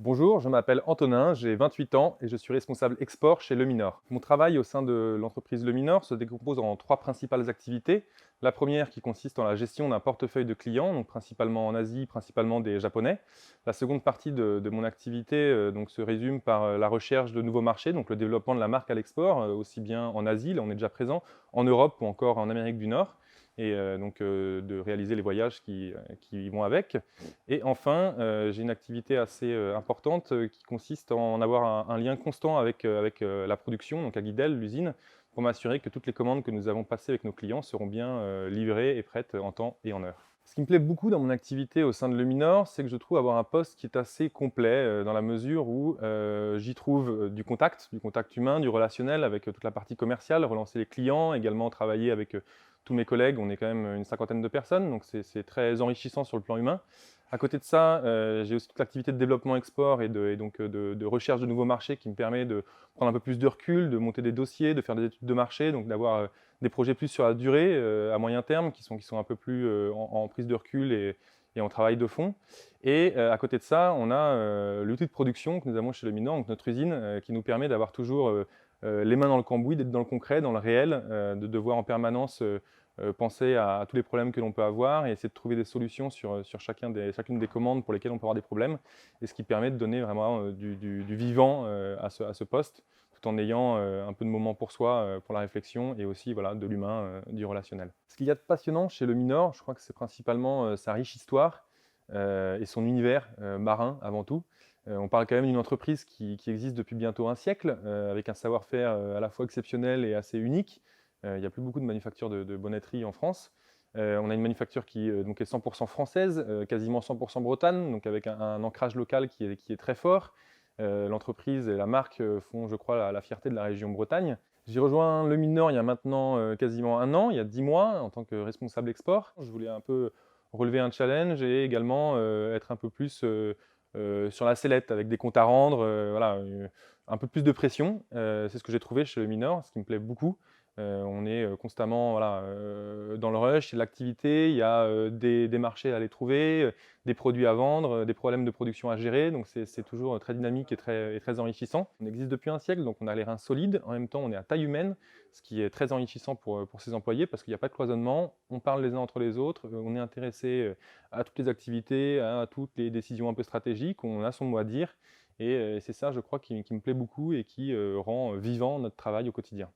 Bonjour, je m'appelle Antonin, j'ai 28 ans et je suis responsable export chez Luminor. Mon travail au sein de l'entreprise Luminor se décompose en trois principales activités. La première qui consiste en la gestion d'un portefeuille de clients, donc principalement en Asie, principalement des Japonais. La seconde partie de mon activité donc, se résume par la recherche de nouveaux marchés, donc le développement de la marque à l'export, aussi bien en Asie, là on est déjà présent, en Europe ou encore en Amérique du Nord, et donc de réaliser les voyages qui vont avec. Et enfin, j'ai une activité assez importante qui consiste en avoir un lien constant avec la production, donc à Guidel, l'usine, pour m'assurer que toutes les commandes que nous avons passées avec nos clients seront bien livrées et prêtes en temps et en heure. Ce qui me plaît beaucoup dans mon activité au sein de Luminor, c'est que je trouve avoir un poste qui est assez complet dans la mesure où j'y trouve du contact humain, du relationnel avec toute la partie commerciale, relancer les clients, également travailler avec tous mes collègues. On est quand même une cinquantaine de personnes, donc c'est très enrichissant sur le plan humain. À côté de ça, j'ai aussi toute l'activité de développement export et donc de recherche de nouveaux marchés qui me permet de prendre un peu plus de recul, de monter des dossiers, de faire des études de marché, donc d'avoir des projets plus sur la durée, à moyen terme, qui sont un peu plus en prise de recul et en travail de fond. Et à côté de ça, on a l'outil de production que nous avons chez Luminor, donc notre usine, qui nous permet d'avoir toujours les mains dans le cambouis, d'être dans le concret, dans le réel, de devoir en permanence penser à tous les problèmes que l'on peut avoir et essayer de trouver des solutions sur chacune des commandes pour lesquelles on peut avoir des problèmes, et ce qui permet de donner vraiment du vivant à ce poste, tout en ayant un peu de moment pour soi, pour la réflexion, et aussi voilà, de l'humain, du relationnel. Ce qu'il y a de passionnant chez Luminor, je crois que c'est principalement sa riche histoire et son univers marin avant tout. On parle quand même d'une entreprise qui existe depuis bientôt un siècle, avec un savoir-faire à la fois exceptionnel et assez unique. Il n'y a plus beaucoup de manufactures de bonneterie en France. On a une manufacture qui donc est 100% française, quasiment 100% Bretagne, donc avec un ancrage local qui est très fort. L'entreprise et la marque font, je crois, la fierté de la région Bretagne. J'ai rejoint Luminor il y a maintenant quasiment un an, il y a 10 mois, en tant que responsable export. Je voulais un peu relever un challenge et également être un peu plus sur la sellette, avec des comptes à rendre, voilà, un peu plus de pression. C'est ce que j'ai trouvé chez Luminor, ce qui me plaît beaucoup. On est constamment voilà, dans le rush, c'est de l'activité, il y a des marchés à aller trouver, des produits à vendre, des problèmes de production à gérer, donc c'est toujours très dynamique et très enrichissant. On existe depuis un siècle, donc on a les reins solides, en même temps on est à taille humaine, ce qui est très enrichissant pour ses employés, parce qu'il n'y a pas de cloisonnement, on parle les uns entre les autres, on est intéressé à toutes les activités, à toutes les décisions un peu stratégiques, on a son mot à dire, et c'est ça je crois qui me plaît beaucoup et qui rend vivant notre travail au quotidien.